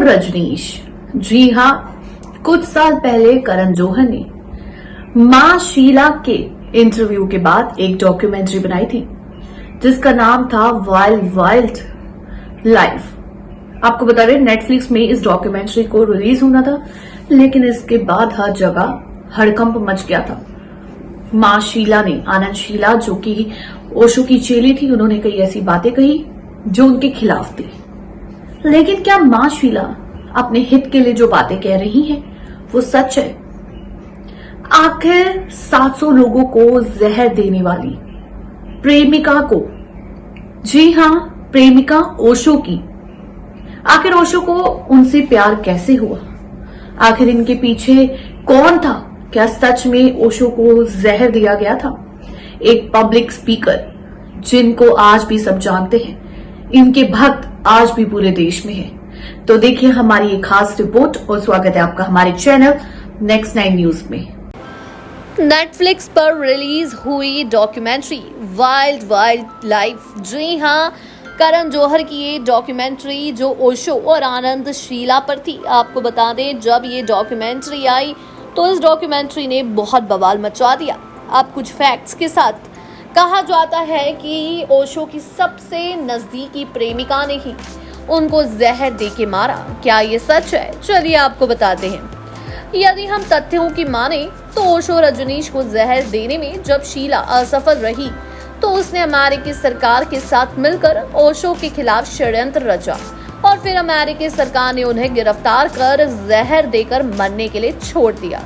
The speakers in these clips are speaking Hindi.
रजनीश। जी हाँ, कुछ साल पहले करण जौहर ने मां शीला के इंटरव्यू के बाद एक डॉक्यूमेंट्री बनाई थी जिसका नाम था वाइल्ड वाइल्ड लाइफ। आपको बता दें, नेटफ्लिक्स में इस डॉक्यूमेंट्री को रिलीज होना था, लेकिन इसके बाद हर जगह हड़कंप मच गया था। मां शीला ने, आनंद शीला जो कि ओशो की चेली थी, उन्होंने कई ऐसी बातें कही जो उनके खिलाफ थी। लेकिन क्या मां शीला अपने हित के लिए जो बातें कह रही हैं वो सच है? आखिर 700 लोगों को जहर देने वाली प्रेमिका को, जी हां, प्रेमिका ओशो की, आखिर ओशो को उनसे प्यार कैसे हुआ? आखिर इनके पीछे कौन था? क्या सच में ओशो को जहर दिया गया था? एक पब्लिक स्पीकर जिनको आज भी सब जानते हैं, इनके भक्त आज भी पूरे देश में है। तो देखिए हमारी एक खास रिपोर्ट और स्वागत है आपका हमारे चैनल नेक्स्ट 9 न्यूज में। नेटफ्लिक्स पर रिलीज हुई डॉक्यूमेंट्री वाइल्ड वाइल्ड लाइफ। जी हाँ, करण जौहर की ये डॉक्यूमेंट्री जो ओशो और आनंद शीला पर थी। आपको बता दें, जब ये डॉक्यूमेंट्री आई तो इस डॉक्यूमेंट्री ने बहुत बवाल मचा दिया। अब कुछ फैक्ट्स के साथ कहा जाता है कि ओशो की सबसे नजदीकी प्रेमिका ने ही उनको जहर देके मारा। क्या ये सच है? चलिए आपको बताते हैं। यदि हम तथ्यों की माने तो ओशो रजनीश को जहर देने में जब शीला असफल रही तो उसने अमेरिकी सरकार के साथ मिलकर ओशो के खिलाफ षड्यंत्र रचा और फिर अमेरिकी सरकार ने उन्हें गिरफ्तार कर जहर देकर मरने के लिए छोड़ दिया।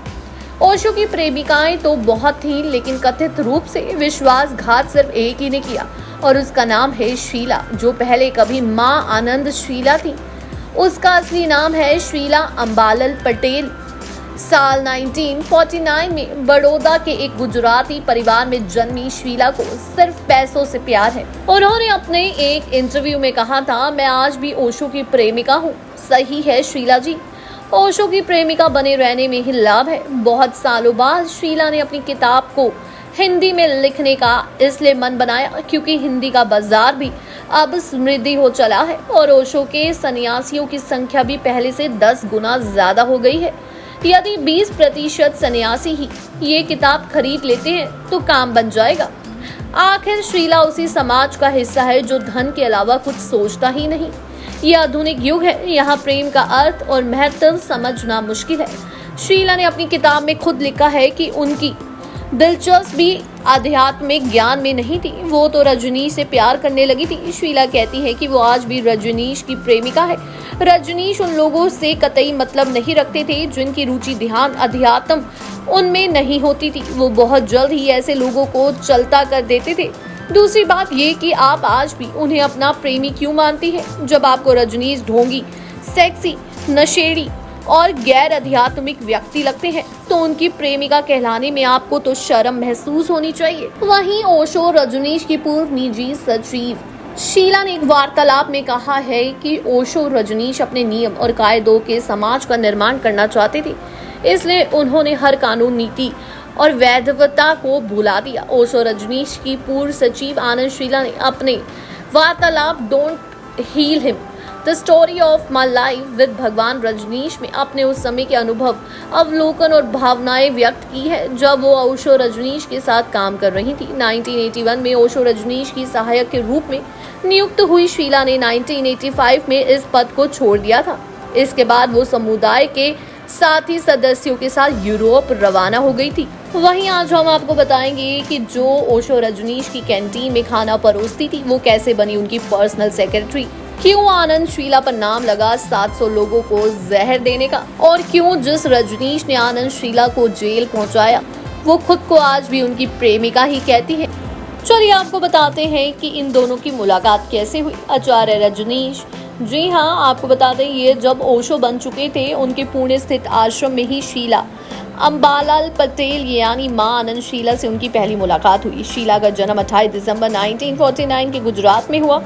ओशो की प्रेमिकाएं तो बहुत थीं, लेकिन कथित रूप से विश्वासघात सिर्फ एक ही ने किया और उसका नाम है शीला, जो पहले कभी मां आनंद शीला थी। उसका असली नाम है शीला अंबालाल पटेल। साल 1949 में बड़ौदा के एक गुजराती परिवार में जन्मी शीला को सिर्फ पैसों से प्यार है। उन्होंने अपने एक इंटरव्यू में कहा था, मैं आज भी ओशो की प्रेमिका हूँ। सही है शीला जी, ओशो की प्रेमिका बने रहने में ही लाभ है। बहुत सालों बाद शीला ने अपनी किताब को हिंदी में लिखने का इसलिए मन बनाया क्योंकि हिंदी का बाजार भी अब समृद्धि हो चला है और ओशो के सन्यासियों की संख्या भी पहले से 10 गुना ज्यादा हो गई है। यदि 20% सन्यासी ही ये किताब खरीद लेते हैं तो काम बन जाएगा। आखिर शीला उसी समाज का हिस्सा है जो धन के अलावा कुछ सोचता ही नहीं। यह आधुनिक युग है, यहाँ प्रेम का अर्थ और महत्व समझना मुश्किल है। शीला ने अपनी किताब में खुद लिखा है कि उनकी दिलचस्पी आध्यात्मिक ज्ञान में नहीं थी, वो तो रजनीश से प्यार करने लगी थी। शीला कहती है कि वो आज भी रजनीश की प्रेमिका है। रजनीश उन लोगों से कतई मतलब नहीं रखते थे जिनकी रुचि ध्यान अध्यात्म उनमें नहीं होती थी। वो बहुत जल्द ही ऐसे लोगों को चलता कर देते थे। दूसरी बात ये कि आप आज भी उन्हें अपना प्रेमी क्यों मानती हैं? जब आपको रजनीश ढोंगी, सेक्सी, नशेड़ी और गैर आध्यात्मिक व्यक्ति लगते हैं तो उनकी प्रेमिका कहलाने में आपको तो शर्म महसूस होनी चाहिए। वहीं ओशो रजनीश की पूर्व निजी सचिव शीला ने एक वार्तालाप में कहा है कि ओशो रजनीश अपने नियम और कायदों के समाज का निर्माण करना चाहते थे, इसलिए उन्होंने हर कानून, नीति और वैधता को भुला दिया। ओशो रजनीश की पूर्व सचिव आनंद शीला ने अपने वार्तालाप don't heal him the story of my life with Bhagwan Rajneesh में अपने उस समय के अनुभव, अवलोकन और भावनाएं व्यक्त की है जब वो ओशो रजनीश के साथ काम कर रही थी। 1981 में ओशो रजनीश की सहायक के रूप में नियुक्त हुई शीला ने 1985 में इस पद को छोड़ दिया था। इसके बाद वो समुदाय के साथी सदस्यों के साथ यूरोप रवाना हो गई थी। वहीं आज हम आपको बताएंगे कि जो ओशो रजनीश की कैंटीन में खाना परोसती थी वो कैसे बनी उनकी पर्सनल सेक्रेटरी, क्यों आनंद शीला पर नाम लगा 700 लोगों को जहर देने का, और क्यों जिस रजनीश ने आनंद शीला को जेल पहुंचाया वो खुद को आज भी उनकी प्रेमिका ही कहती है। चलिए आपको बताते हैं कि इन दोनों की मुलाकात कैसे हुई। आचार्य रजनीश, जी हाँ, आपको बता दें, ये जब ओशो बन चुके थे उनके पुणे स्थित आश्रम में ही शीला अंबालाल पटेल यानी मां आनंद शीला से उनकी पहली मुलाकात हुई। शीला का जन्म 28 दिसंबर 1949 के गुजरात में हुआ।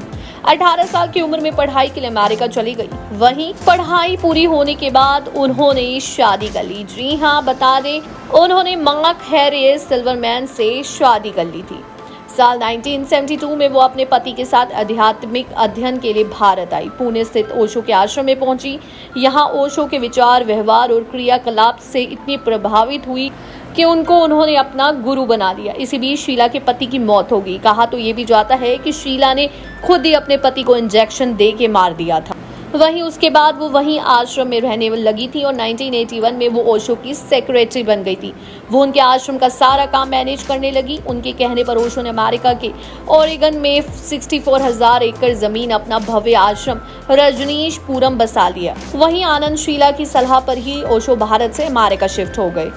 18 साल की उम्र में पढ़ाई के लिए अमेरिका चली गई। वहीं पढ़ाई पूरी होने के बाद उन्होंने शादी कर ली। जी हाँ, बता दें, उन्होंने मार्क हैरिस सिल्वरमैन से शादी कर ली थी। साल 1972 में वो अपने पति के साथ आध्यात्मिक अध्ययन के लिए भारत आई। पुणे स्थित ओशो के आश्रम में पहुंची। यहाँ ओशो के विचार, व्यवहार और क्रियाकलाप से इतनी प्रभावित हुई कि उन्होंने अपना गुरु बना लिया। इसी बीच शीला के पति की मौत हो गई। कहा तो ये भी जाता है कि शीला ने खुद ही अपने पति को इंजेक्शन दे के मार दिया था। वहीं उसके बाद वो वहीं आश्रम में रहने लगी थी और 1981 में वो ओशो की सेक्रेटरी बन गई थी। वो उनके आश्रम का सारा काम मैनेज करने लगी। उनके कहने पर ओशो ने अमेरिका के ओरेगन में 64,000 एकड़ जमीन अपना भव्य आश्रम रजनीशपुरम बसा लिया। वहीं आनंद शीला की सलाह पर ही ओशो भारत से अमेरिका शिफ्ट हो गए।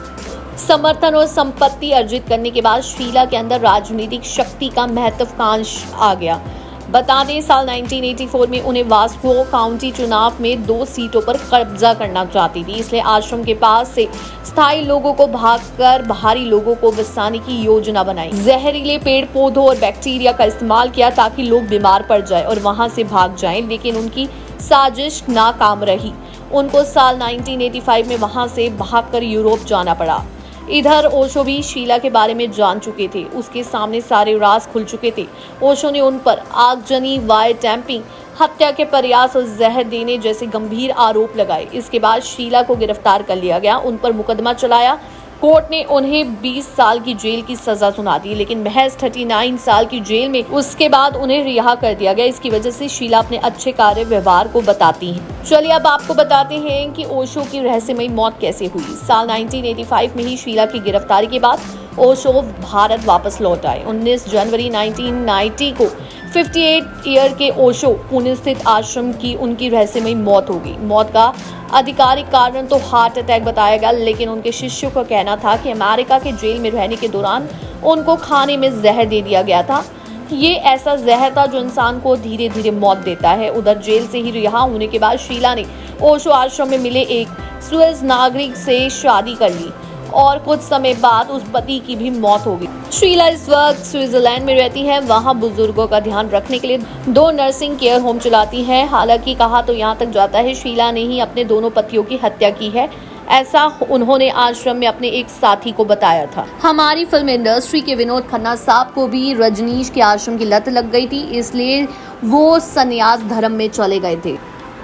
समर्थन और संपत्ति अर्जित करने के बाद शीला के अंदर राजनीतिक शक्ति का महत्वाकांक्षा आ गया। बता दें, साल 1984 में उन्हें वास्को काउंटी चुनाव में 2 सीटों पर कब्जा करना चाहती थी। इसलिए आश्रम के पास से स्थायी लोगों को भागकर बाहरी लोगों को बसाने की योजना बनाई। जहरीले पेड़ पौधों और बैक्टीरिया का इस्तेमाल किया ताकि लोग बीमार पड़ जाएं और वहां से भाग जाएं, लेकिन उनकी साजिश नाकाम रही। उनको साल 1985 में वहां से भागकर यूरोप जाना पड़ा। इधर ओशो भी शीला के बारे में जान चुके थे। उसके सामने सारे राज खुल चुके थे। ओशो ने उन पर आगजनी, वायर टैंपिंग, हत्या के प्रयास और जहर देने जैसे गंभीर आरोप लगाए। इसके बाद शीला को गिरफ्तार कर लिया गया। उन पर मुकदमा चलाया। कोर्ट ने उन्हें 20 साल की जेल की सजा सुना दी, लेकिन महज 39 साल की जेल में उसके बाद उन्हें रिहा कर दिया गया। इसकी वजह से शीला अपने अच्छे कार्य व्यवहार को बताती हैं। चलिए अब आपको बताते हैं कि ओशो की रहस्यमयी मौत कैसे हुई। साल 1985 में ही शीला की गिरफ्तारी के बाद ओशो भारत वापस लौट आए। 19 जनवरी 1990 को 58 ईयर के ओशो पुणे स्थित आश्रम की उनकी रहस्यमयी मौत हो गई। मौत का आधिकारिक कारण तो हार्ट अटैक बताया गया, लेकिन उनके शिष्यों का कहना था कि अमेरिका के जेल में रहने के दौरान उनको खाने में जहर दे दिया गया था। ये ऐसा जहर था जो इंसान को धीरे धीरे मौत देता है। उधर जेल से ही रिहा होने के बाद शीला ने ओशो आश्रम में मिले एक स्विस नागरिक से शादी कर ली और कुछ समय बाद उस पति की भी मौत हो गई। शीला इस वक्त स्विट्जरलैंड में रहती है। वहां बुजुर्गों का ध्यान रखने के लिए 2 नर्सिंग केयर होम चलाती हैं। हालांकि कहा तो यहाँ तक जाता है शीला ने ही अपने दोनों पतियों की हत्या की है। ऐसा उन्होंने आश्रम में अपने एक साथी को बताया था। हमारी फिल्म इंडस्ट्री के विनोद खन्ना साहब को भी रजनीश के आश्रम की लत लग गई थी, इसलिए वो संन्यास धर्म में चले गए थे।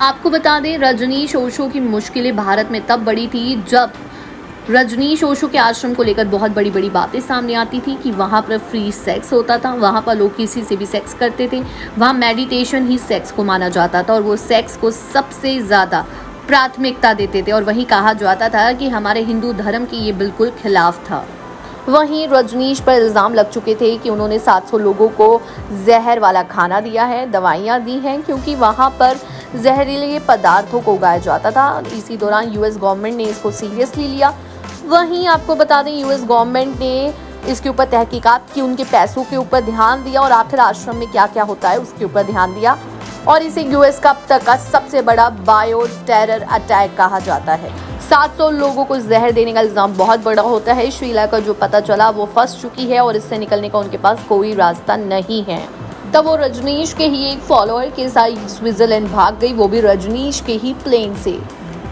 आपको बता दें, रजनीश ओशो की मुश्किलें भारत में तब बढ़ी थी जब रजनीश ओशो के आश्रम को लेकर बहुत बड़ी बड़ी बातें सामने आती थी कि वहाँ पर फ्री सेक्स होता था, वहाँ पर लोग किसी से भी सेक्स करते थे, वहाँ मेडिटेशन ही सेक्स को माना जाता था और वो सेक्स को सबसे ज़्यादा प्राथमिकता देते थे। और वहीं कहा जाता था कि हमारे हिंदू धर्म की ये बिल्कुल खिलाफ था। वहीं रजनीश पर इल्ज़ाम लग चुके थे कि उन्होंने 700 लोगों को जहर वाला खाना दिया है, दवाइयाँ दी हैं, क्योंकि वहाँ पर जहरीले पदार्थों को उगाया जाता था। इसी दौरान यूएस गवर्नमेंट ने इसको सीरियसली लिया। वहीं आपको बता दें, यूएस गवर्नमेंट ने इसके ऊपर तहकीकात की, उनके पैसों के ऊपर ध्यान दिया और आखिर आश्रम में क्या क्या होता है उसके ऊपर ध्यान दिया और इसे यूएस का अब तक का सबसे बड़ा बायो टेरर अटैक कहा जाता है। 700 लोगों को जहर देने का इल्ज़ाम बहुत बड़ा होता है। शीला का जो पता चला वो फंस चुकी है और इससे निकलने का उनके पास कोई रास्ता नहीं है। तब वो रजनीश के ही एक फॉलोअर के साथ स्विट्जरलैंड भाग गई, वो भी रजनीश के ही प्लेन से।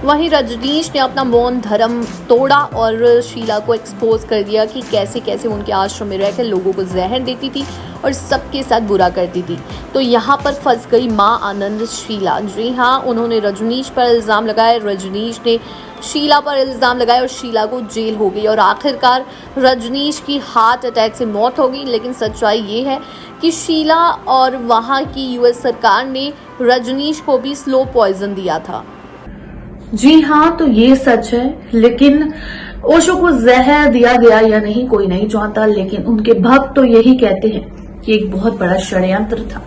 वहीं रजनीश ने अपना मौन धर्म तोड़ा और शीला को एक्सपोज कर दिया कि कैसे कैसे उनके आश्रम में रहकर लोगों को जहर देती थी और सबके साथ बुरा करती थी। तो यहाँ पर फंस गई माँ आनंद शीला। जी हाँ, उन्होंने रजनीश पर इल्ज़ाम लगाया, रजनीश ने शीला पर इल्ज़ाम लगाया और शीला को जेल हो गई और आखिरकार रजनीश की हार्ट अटैक से मौत हो गई। लेकिन सच्चाई ये है कि शीला और वहाँ की यूएस सरकार ने रजनीश को भी स्लो पॉइजन दिया था। जी हाँ, तो ये सच है, लेकिन ओशो को जहर दिया गया या नहीं कोई नहीं जानता, लेकिन उनके भक्त तो यही कहते हैं कि एक बहुत बड़ा षड्यंत्र था।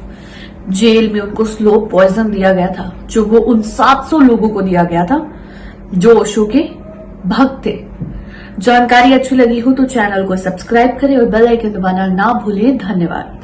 जेल में उनको स्लो पॉइजन दिया गया था, जो वो उन 700 लोगों को दिया गया था जो ओशो के भक्त थे। जानकारी अच्छी लगी हो तो चैनल को सब्सक्राइब करें और बेल आइकन दबाना ना भूलें। धन्यवाद।